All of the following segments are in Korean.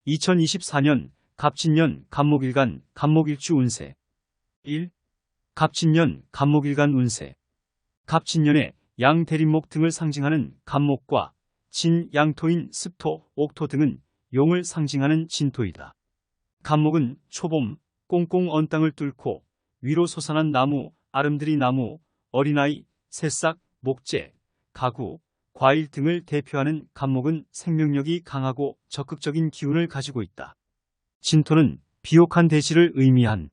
2024년 갑진년 갑목일간 갑목일주 운세 1. 갑진년 갑목일간 운세. 갑진년에 양 대립목 등을 상징하는 갑목과 진 양토인 습토, 옥토 등은 용을 상징하는 진토이다. 갑목은 초봄 꽁꽁 언 땅을 뚫고 위로 솟아난 나무, 아름드리 나무, 어린아이, 새싹, 목재, 가구, 과일 등을 대표하는 갑목은 생명력이 강하고 적극적인 기운을 가지고 있다. 진토는 비옥한 대지를 의미한.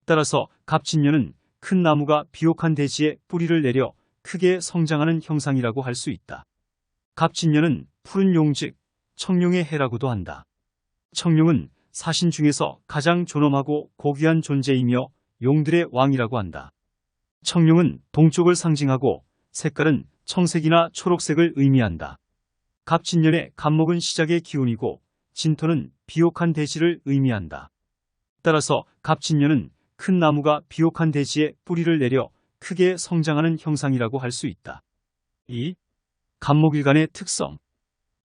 따라서 갑진년은 큰 나무가 비옥한 대지에 뿌리를 내려 크게 성장하는 형상이라고 할 수 있다. 갑진년은 푸른 용 즉 청룡의 해라고도 한다. 청룡은 사신 중에서 가장 존엄하고 고귀한 존재이며 용들의 왕이라고 한다. 청룡은 동쪽을 상징하고 색깔은 청색이나 초록색을 의미한다. 갑진년의 갑목은 시작의 기운이고 진토는 비옥한 대지를 의미한다. 따라서 갑진년은 큰 나무가 비옥한 대지에 뿌리를 내려 크게 성장하는 형상이라고 할 수 있다. 2. 갑목일간의 특성.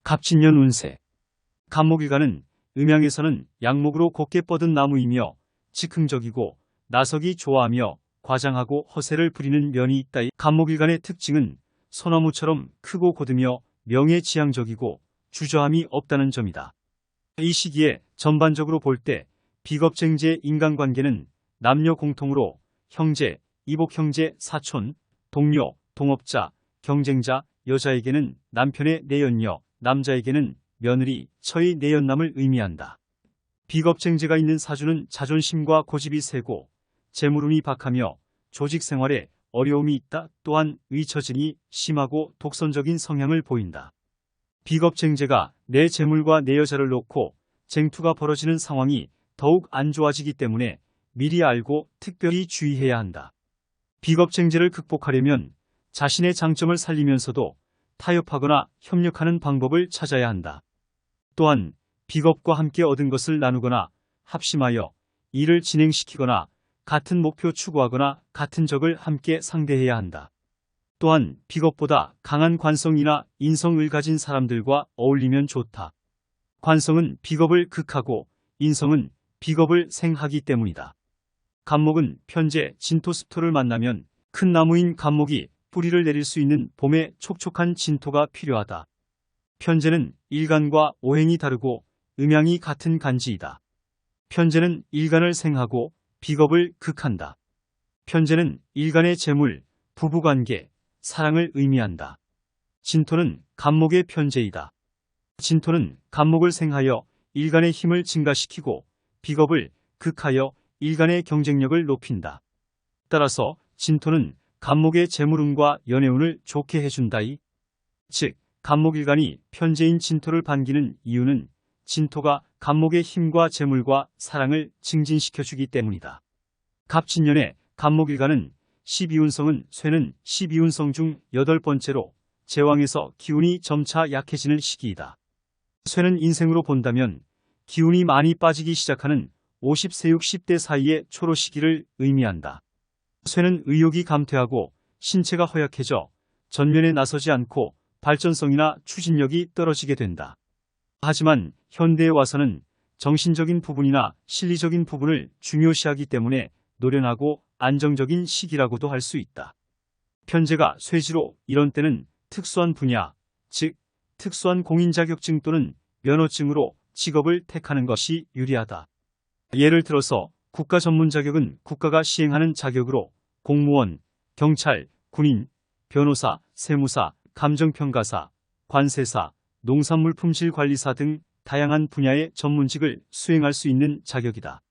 갑진년 운세. 갑목일간은 음양에서는 양목으로 곱게 뻗은 나무이며 즉흥적이고 나서기 좋아하며 과장하고 허세를 부리는 면이 있다. 갑목일간의 특징은 소나무처럼 크고 곧으며 명예지향적이고 주저함이 없다는 점이다. 이 시기에 전반적으로 볼 때 비겁쟁지의 인간관계는 남녀 공통으로 형제, 이복형제, 사촌, 동료, 동업자, 경쟁자, 여자에게는 남편의 내연녀, 남자에게는 며느리, 처의 내연남을 의미한다. 비겁쟁지가 있는 사주는 자존심과 고집이 세고 재물운이 박하며 조직 생활에 어려움이 있다. 또한 의처진이 심하고 독선적인 성향을 보인다. 비겁쟁제가 내 재물과 내 여자를 놓고 쟁투가 벌어지는 상황이 더욱 안 좋아지기 때문에 미리 알고 특별히 주의해야 한다. 비겁쟁제를 극복하려면 자신의 장점을 살리면서도 타협하거나 협력하는 방법을 찾아야 한다. 또한 비겁과 함께 얻은 것을 나누거나 합심하여 일을 진행시키거나 같은 목표 추구하거나 같은 적을 함께 상대해야 한다. 또한 비겁보다 강한 관성이나 인성을 가진 사람들과 어울리면 좋다. 관성은 비겁을 극하고 인성은 비겁을 생하기 때문이다. 갑목은 편재, 진토, 습토를 만나면 큰 나무인 갑목이 뿌리를 내릴 수 있는 봄에 촉촉한 진토가 필요하다. 편재는 일간과 오행이 다르고 음양이 같은 간지이다. 편재는 일간을 생하고 비겁을 극한다. 편재는 일간의 재물, 부부관계, 사랑을 의미한다. 진토는 갑목의 편재이다. 진토는 갑목을 생하여 일간의 힘을 증가시키고 비겁을 극하여 일간의 경쟁력을 높인다. 따라서 진토는 갑목의 재물운과 연애운을 좋게 해준다이. 즉, 갑목일간이 편재인 진토를 반기는 이유는 진토가 갑목의 힘과 재물과 사랑을 증진시켜주기 때문이다. 갑진년의 갑목일간은 12운성은 쇠는 12운성 중 8번째로 제왕에서 기운이 점차 약해지는 시기이다. 쇠는 인생으로 본다면 기운이 많이 빠지기 시작하는 50세 60대 사이의 초로 시기를 의미한다. 쇠는 의욕이 감퇴하고 신체가 허약해져 전면에 나서지 않고 발전성이나 추진력이 떨어지게 된다. 하지만 현대에 와서는 정신적인 부분이나 실리적인 부분을 중요시하기 때문에 노련하고 안정적인 시기라고도 할 수 있다. 편재가 쇠지로 이런 때는 특수한 분야, 즉 특수한 공인 자격증 또는 면허증으로 직업을 택하는 것이 유리하다. 예를 들어서 국가 전문 자격은 국가가 시행하는 자격으로 공무원, 경찰, 군인, 변호사, 세무사, 감정평가사, 관세사, 농산물품질관리사 등 다양한 분야의 전문직을 수행할 수 있는 자격이다.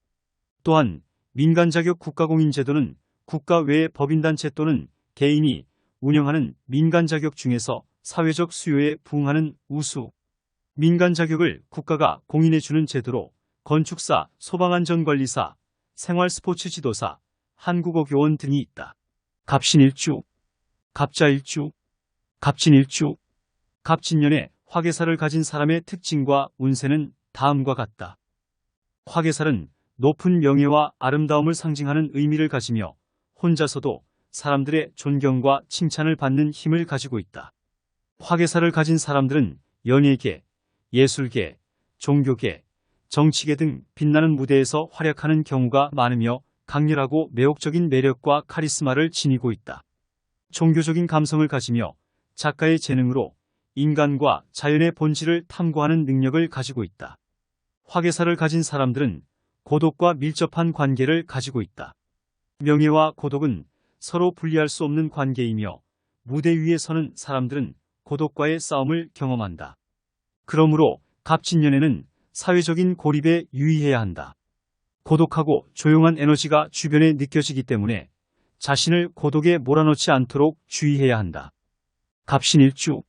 또한 민간자격 국가공인제도는 국가 외의 법인단체 또는 개인이 운영하는 민간자격 중에서 사회적 수요에 부응하는 우수 민간자격을 국가가 공인해주는 제도로 건축사, 소방안전관리사, 생활스포츠지도사, 한국어교원 등이 있다. 갑신일주, 갑자일주, 갑진일주. 갑진년에 화개살을 가진 사람의 특징과 운세는 다음과 같다. 화개살은 높은 명예와 아름다움을 상징하는 의미를 가지며 혼자서도 사람들의 존경과 칭찬을 받는 힘을 가지고 있다. 화개살을 가진 사람들은 연예계, 예술계, 종교계, 정치계 등 빛나는 무대에서 활약하는 경우가 많으며 강렬하고 매혹적인 매력과 카리스마를 지니고 있다. 종교적인 감성을 가지며 작가의 재능으로 인간과 자연의 본질을 탐구하는 능력을 가지고 있다. 화개사를 가진 사람들은 고독과 밀접한 관계를 가지고 있다. 명예와 고독은 서로 분리할 수 없는 관계이며 무대 위에 서는 사람들은 고독과의 싸움을 경험한다. 그러므로 갑진년에는 사회적인 고립에 유의해야 한다. 고독하고 조용한 에너지가 주변에 느껴지기 때문에 자신을 고독에 몰아넣지 않도록 주의해야 한다. 갑신일주.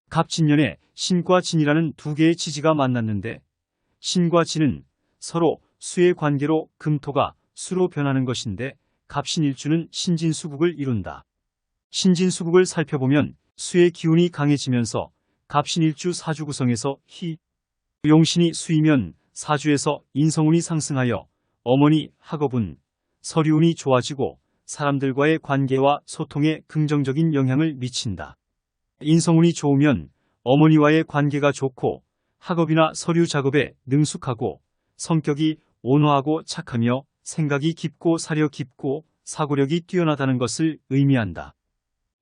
갑진년에 신과 진이라는 두 개의 지지가 만났는데 신과 진은 서로 수의 관계로 금토가 수로 변하는 것인데 갑신일주는 신진수국을 이룬다. 신진수국을 살펴보면 수의 기운이 강해지면서 갑신일주 사주 구성에서 희, 용신이 수이면 사주에서 인성운이 상승하여 어머니 학업운, 서류운이 좋아지고 사람들과의 관계와 소통에 긍정적인 영향을 미친다. 인성운이 좋으면 어머니와의 관계가 좋고 학업이나 서류 작업에 능숙하고 성격이 온화하고 착하며 생각이 깊고 사려 깊고 사고력이 뛰어나다는 것을 의미한다.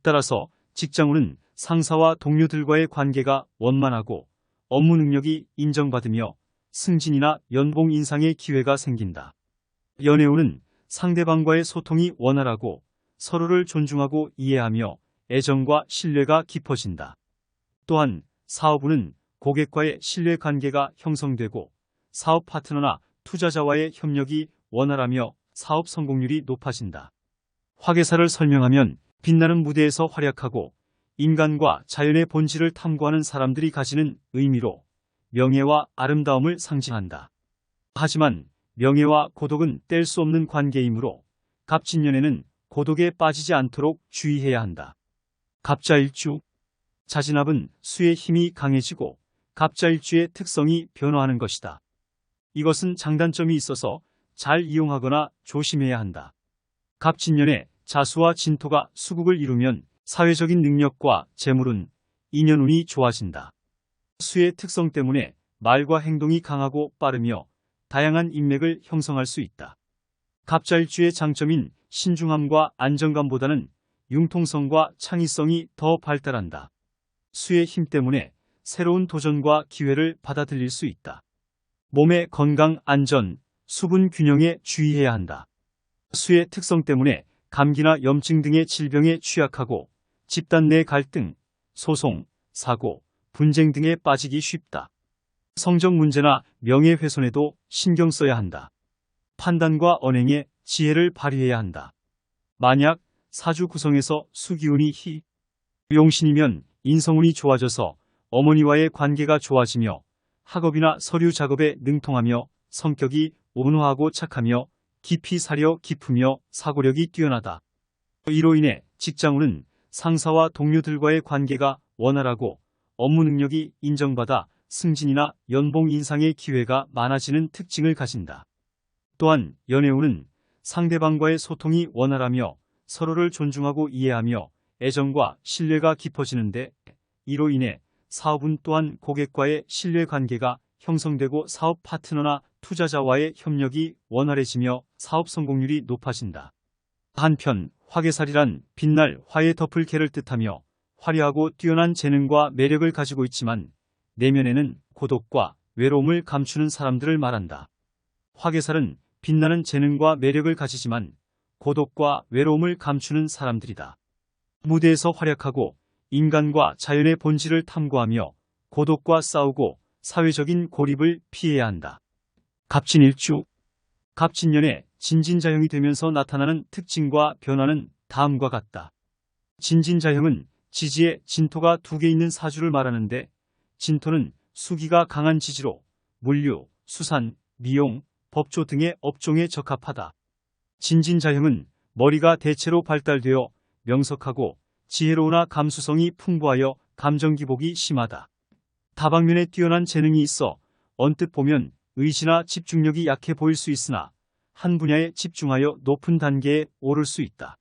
따라서 직장운은 상사와 동료들과의 관계가 원만하고 업무 능력이 인정받으며 승진이나 연봉 인상의 기회가 생긴다. 연애운은 상대방과의 소통이 원활하고 서로를 존중하고 이해하며 애정과 신뢰가 깊어진다. 또한 사업운은 고객과의 신뢰 관계가 형성되고 사업 파트너나 투자자와의 협력이 원활하며 사업 성공률이 높아진다. 화개사를 설명하면 빛나는 무대에서 활약하고 인간과 자연의 본질을 탐구하는 사람들이 가지는 의미로 명예와 아름다움을 상징한다. 하지만 명예와 고독은 뗄 수 없는 관계이므로 갑진년에는 고독에 빠지지 않도록 주의해야 한다. 갑자일주. 자진합은 수의 힘이 강해지고 갑자일주의 특성이 변화하는 것이다. 이것은 장단점이 있어서 잘 이용하거나 조심해야 한다. 갑진년에 자수와 진토가 수국을 이루면 사회적인 능력과 재물운, 인연운이 좋아진다. 수의 특성 때문에 말과 행동이 강하고 빠르며 다양한 인맥을 형성할 수 있다. 갑자일주의 장점인 신중함과 안정감보다는 융통성과 창의성이 더 발달한다. 수의 힘 때문에 새로운 도전과 기회를 받아들일 수 있다. 몸의 건강, 안전, 수분 균형에 주의해야 한다. 수의 특성 때문에 감기나 염증 등의 질병에 취약하고 집단 내 갈등, 소송, 사고, 분쟁 등에 빠지기 쉽다. 성적 문제나 명예훼손에도 신경 써야 한다. 판단과 언행에 지혜를 발휘해야 한다. 만약 사주 구성에서 수기운이 희, 용신이면 인성운이 좋아져서 어머니와의 관계가 좋아지며 학업이나 서류 작업에 능통하며 성격이 온화하고 착하며 깊이 사려 깊으며 사고력이 뛰어나다. 이로 인해 직장운은 상사와 동료들과의 관계가 원활하고 업무 능력이 인정받아 승진이나 연봉 인상의 기회가 많아지는 특징을 가진다. 또한 연애운은 상대방과의 소통이 원활하며 서로를 존중하고 이해하며 애정과 신뢰가 깊어지는데 이로 인해 사업운 또한 고객과의 신뢰 관계가 형성되고 사업 파트너나 투자자와의 협력이 원활해지며 사업 성공률이 높아진다. 한편 화개살이란 빛날 화에 덮을 개를 뜻하며 화려하고 뛰어난 재능과 매력을 가지고 있지만 내면에는 고독과 외로움을 감추는 사람들을 말한다. 화개살은 빛나는 재능과 매력을 가지지만 고독과 외로움을 감추는 사람들이다. 무대에서 활약하고 인간과 자연의 본질을 탐구하며 고독과 싸우고 사회적인 고립을 피해야 한다. 갑진일주. 갑진년에 진진자형이 되면서 나타나는 특징과 변화는 다음과 같다. 진진자형은 지지에 진토가 2개 있는 사주를 말하는데 진토는 수기가 강한 지지로 물류, 수산, 미용, 법조 등의 업종에 적합하다. 진진자형은 머리가 대체로 발달되어 명석하고 지혜로우나 감수성이 풍부하여 감정기복이 심하다. 다방면에 뛰어난 재능이 있어 언뜻 보면 의지나 집중력이 약해 보일 수 있으나 한 분야에 집중하여 높은 단계에 오를 수 있다.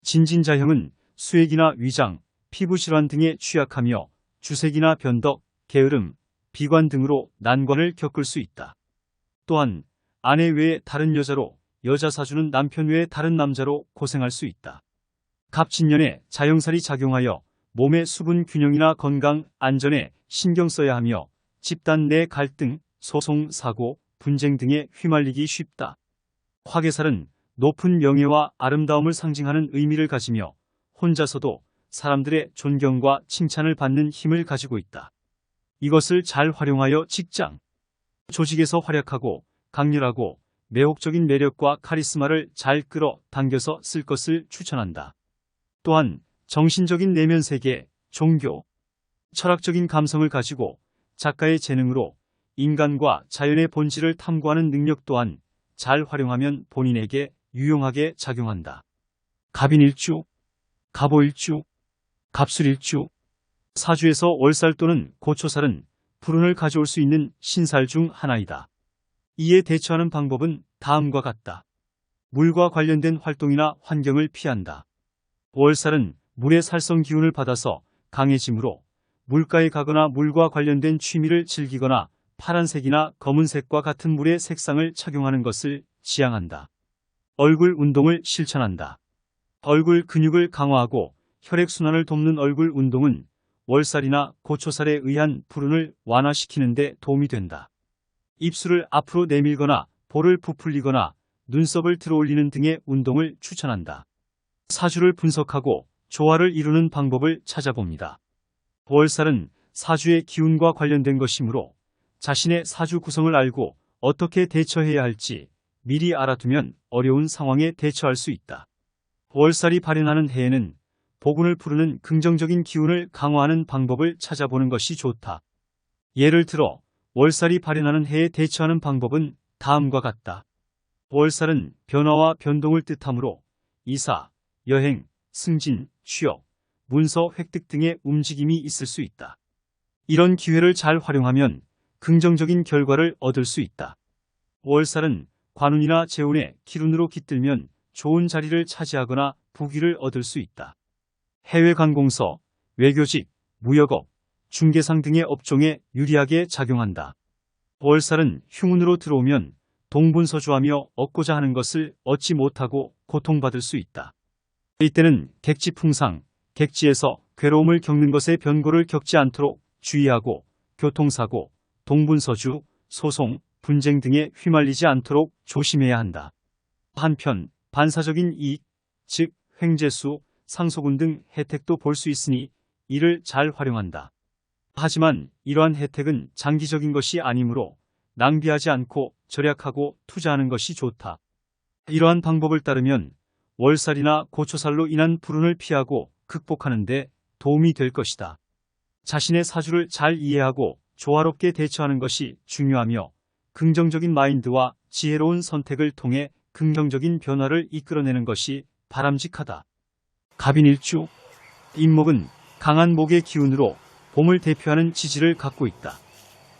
진진자형은 수액이나 위장, 피부질환 등에 취약하며 주색이나 변덕, 게으름, 비관 등으로 난관을 겪을 수 있다. 또한 아내 외에 다른 여자로, 여자 사주는 남편 외에 다른 남자로 고생할 수 있다. 갑진년에 자영살이 작용하여 몸의 수분 균형이나 건강, 안전에 신경 써야 하며 집단 내 갈등, 소송, 사고, 분쟁 등에 휘말리기 쉽다. 화개살은 높은 명예와 아름다움을 상징하는 의미를 가지며 혼자서도 사람들의 존경과 칭찬을 받는 힘을 가지고 있다. 이것을 잘 활용하여 직장, 조직에서 활약하고 강렬하고 매혹적인 매력과 카리스마를 잘 끌어당겨서 쓸 것을 추천한다. 또한 정신적인 내면 세계, 종교, 철학적인 감성을 가지고 작가의 재능으로 인간과 자연의 본질을 탐구하는 능력 또한 잘 활용하면 본인에게 유용하게 작용한다. 갑인일주, 갑오일주, 갑술일주, 사주에서 월살 또는 고초살은 불운을 가져올 수 있는 신살 중 하나이다. 이에 대처하는 방법은 다음과 같다. 물과 관련된 활동이나 환경을 피한다. 월살은 물의 살성 기운을 받아서 강해지므로 물가에 가거나 물과 관련된 취미를 즐기거나 파란색이나 검은색과 같은 물의 색상을 착용하는 것을 지향한다. 얼굴 운동을 실천한다. 얼굴 근육을 강화하고 혈액순환을 돕는 얼굴 운동은 월살이나 고초살에 의한 불운을 완화시키는 데 도움이 된다. 입술을 앞으로 내밀거나 볼을 부풀리거나 눈썹을 들어올리는 등의 운동을 추천한다. 사주를 분석하고 조화를 이루는 방법을 찾아봅니다. 월살은 사주의 기운과 관련된 것이므로 자신의 사주 구성을 알고 어떻게 대처해야 할지 미리 알아두면 어려운 상황에 대처할 수 있다. 월살이 발현하는 해에는 복운을 부르는 긍정적인 기운을 강화하는 방법을 찾아보는 것이 좋다. 예를 들어 월살이 발현하는 해에 대처하는 방법은 다음과 같다. 월살은 변화와 변동을 뜻하므로 이사, 여행, 승진, 취업, 문서 획득 등의 움직임이 있을 수 있다. 이런 기회를 잘 활용하면 긍정적인 결과를 얻을 수 있다. 월살은 관운이나 재운의 기운으로 깃들면 좋은 자리를 차지하거나 부귀를 얻을 수 있다. 해외 관공서, 외교직, 무역업, 중개상 등의 업종에 유리하게 작용한다. 월살은 흉운으로 들어오면 동분서주하며 얻고자 하는 것을 얻지 못하고 고통받을 수 있다. 이때는 객지풍상, 객지에서 괴로움을 겪는 것에 변고를 겪지 않도록 주의하고 교통사고, 동분서주, 소송, 분쟁 등에 휘말리지 않도록 조심해야 한다. 한편 반사적인 이익, 즉 횡재수, 상속운 등 혜택도 볼 수 있으니 이를 잘 활용한다. 하지만 이러한 혜택은 장기적인 것이 아니므로 낭비하지 않고 절약하고 투자하는 것이 좋다. 이러한 방법을 따르면 월살이나 고초살로 인한 불운을 피하고 극복하는 데 도움이 될 것이다. 자신의 사주를 잘 이해하고 조화롭게 대처하는 것이 중요하며 긍정적인 마인드와 지혜로운 선택을 통해 긍정적인 변화를 이끌어내는 것이 바람직하다. 갑인일주, 임목은 강한 목의 기운으로 봄을 대표하는 지지를 갖고 있다.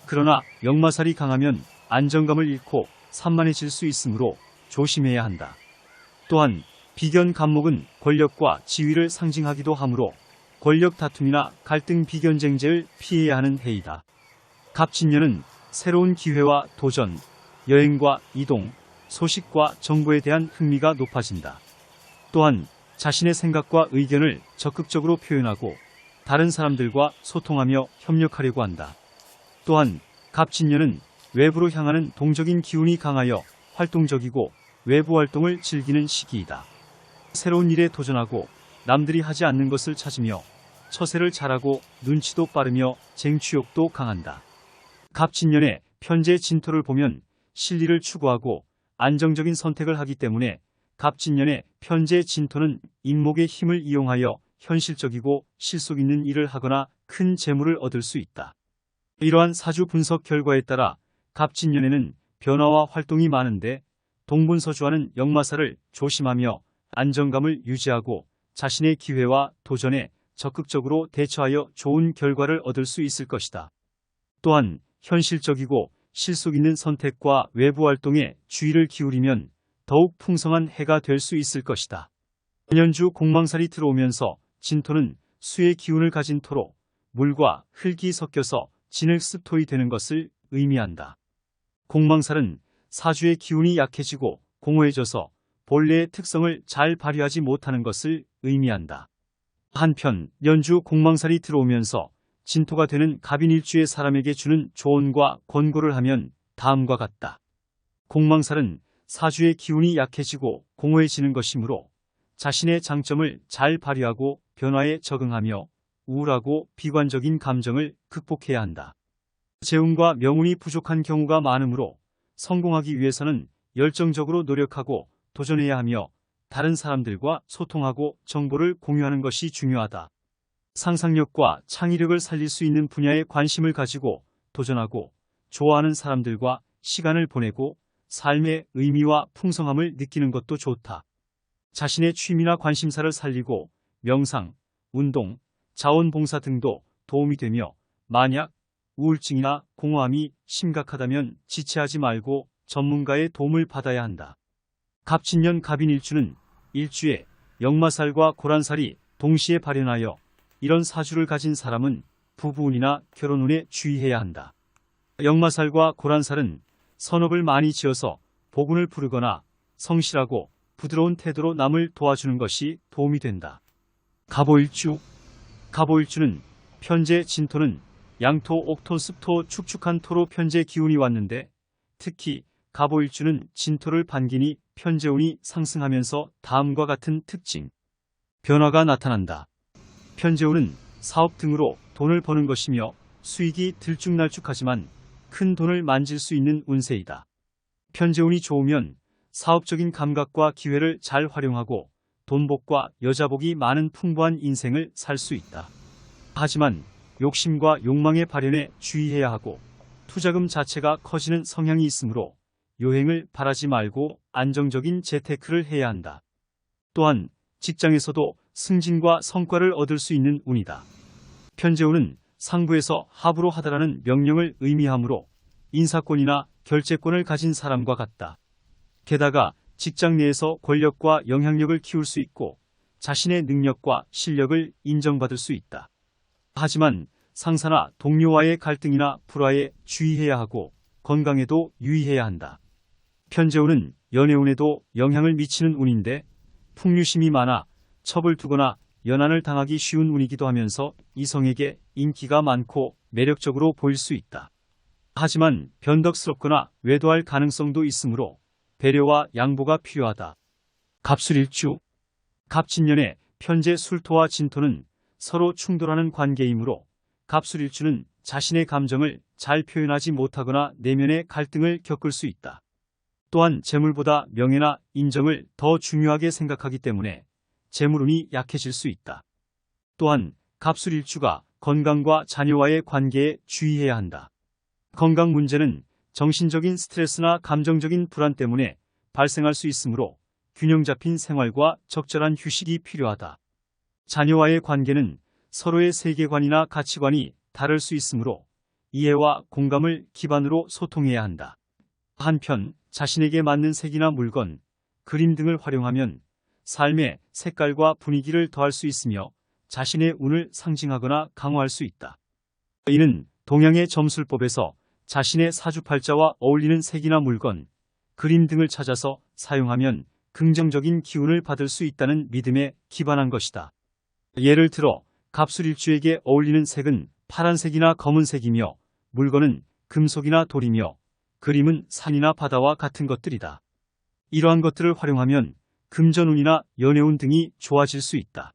그러나 역마살이 강하면 안정감을 잃고 산만해질 수 있으므로 조심해야 한다. 또한 비견 갑목은 권력과 지위를 상징하기도 하므로 권력 다툼이나 갈등 비견쟁제를 피해야 하는 해이다. 갑진년은 새로운 기회와 도전, 여행과 이동, 소식과 정보에 대한 흥미가 높아진다. 또한 자신의 생각과 의견을 적극적으로 표현하고 다른 사람들과 소통하며 협력하려고 한다. 또한 갑진년은 외부로 향하는 동적인 기운이 강하여 활동적이고 외부 활동을 즐기는 시기이다. 새로운 일에 도전하고 남들이 하지 않는 것을 찾으며 처세를 잘하고 눈치도 빠르며 쟁취욕도 강한다. 갑진년의 편재 진토를 보면 실리를 추구하고 안정적인 선택을 하기 때문에 갑진년의 편재 진토는 인목의 힘을 이용하여 현실적이고 실속 있는 일을 하거나 큰 재물을 얻을 수 있다. 이러한 사주 분석 결과에 따라 갑진년에는 변화와 활동이 많은데 동분서주와는 역마살을 조심하며 안정감을 유지하고 자신의 기회와 도전에 적극적으로 대처하여 좋은 결과를 얻을 수 있을 것이다. 또한 현실적이고 실속 있는 선택과 외부 활동에 주의를 기울이면 더욱 풍성한 해가 될 수 있을 것이다. 연주 공망살이 들어오면서 진토는 수의 기운을 가진 토로 물과 흙이 섞여서 진흙습토이 되는 것을 의미한다. 공망살은 사주의 기운이 약해지고 공허해져서 본래의 특성을 잘 발휘하지 못하는 것을 의미한다. 한편 연주 공망살이 들어오면서 진토가 되는 갑인일주의 사람에게 주는 조언과 권고를 하면 다음과 같다. 공망살은 사주의 기운이 약해지고 공허해지는 것이므로 자신의 장점을 잘 발휘하고 변화에 적응하며 우울하고 비관적인 감정을 극복해야 한다. 재운과 명운이 부족한 경우가 많으므로 성공하기 위해서는 열정적으로 노력하고 도전해야 하며 다른 사람들과 소통하고 정보를 공유하는 것이 중요하다. 상상력과 창의력을 살릴 수 있는 분야에 관심을 가지고 도전하고 좋아하는 사람들과 시간을 보내고 삶의 의미와 풍성함을 느끼는 것도 좋다. 자신의 취미나 관심사를 살리고 명상, 운동, 자원봉사 등도 도움이 되며 만약 우울증이나 공허함이 심각하다면 지체하지 말고 전문가의 도움을 받아야 한다. 갑진년 갑인일주는 일주에 역마살과 고란살이 동시에 발현하여 이런 사주를 가진 사람은 부부운이나 결혼운에 주의해야 한다. 역마살과 고란살은 선업을 많이 지어서 복운을 부르거나 성실하고 부드러운 태도로 남을 도와주는 것이 도움이 된다. 갑오일주. 갑오일주는 편재 진토는 양토, 옥토, 습토, 축축한 토로 편재 기운이 왔는데 특히 갑오일주는 진토를 반기니 편재운이 상승하면서 다음과 같은 특징. 변화가 나타난다. 편재운은 사업 등으로 돈을 버는 것이며 수익이 들쭉날쭉하지만 큰 돈을 만질 수 있는 운세이다. 편재운이 좋으면 사업적인 감각과 기회를 잘 활용하고 돈복과 여자복이 많은 풍부한 인생을 살 수 있다. 하지만 욕심과 욕망의 발현에 주의해야 하고 투자금 자체가 커지는 성향이 있으므로 요행을 바라지 말고 안정적인 재테크를 해야 한다. 또한 직장에서도 승진과 성과를 얻을 수 있는 운이다. 편재운은 상부에서 하부로 하다라는 명령을 의미하므로 인사권이나 결재권을 가진 사람과 같다. 게다가 직장 내에서 권력과 영향력을 키울 수 있고 자신의 능력과 실력을 인정받을 수 있다. 하지만 상사나 동료와의 갈등이나 불화에 주의해야 하고 건강에도 유의해야 한다. 편재운은 연애운에도 영향을 미치는 운인데 풍류심이 많아 첩을 두거나 연한을 당하기 쉬운 운이기도 하면서 이성에게 인기가 많고 매력적으로 보일 수 있다. 하지만 변덕스럽거나 외도할 가능성도 있으므로 배려와 양보가 필요하다. 갑술일주. 갑진년의 편재 술토와 진토는 서로 충돌하는 관계이므로 갑술일주는 자신의 감정을 잘 표현하지 못하거나 내면의 갈등을 겪을 수 있다. 또한 재물보다 명예나 인정을 더 중요하게 생각하기 때문에 재물운이 약해질 수 있다. 또한 갑술일주가 건강과 자녀와의 관계에 주의해야 한다. 건강 문제는 정신적인 스트레스나 감정적인 불안 때문에 발생할 수 있으므로 균형 잡힌 생활과 적절한 휴식이 필요하다. 자녀와의 관계는 서로의 세계관이나 가치관이 다를 수 있으므로 이해와 공감을 기반으로 소통해야 한다. 한편 자신에게 맞는 색이나 물건, 그림 등을 활용하면 삶의 색깔과 분위기를 더할 수 있으며 자신의 운을 상징하거나 강화할 수 있다. 이는 동양의 점술법에서 자신의 사주팔자와 어울리는 색이나 물건, 그림 등을 찾아서 사용하면 긍정적인 기운을 받을 수 있다는 믿음에 기반한 것이다. 예를 들어 갑술일주에게 어울리는 색은 파란색이나 검은색이며 물건은 금속이나 돌이며 그림은 산이나 바다와 같은 것들이다. 이러한 것들을 활용하면 금전운이나 연애운 등이 좋아질 수 있다.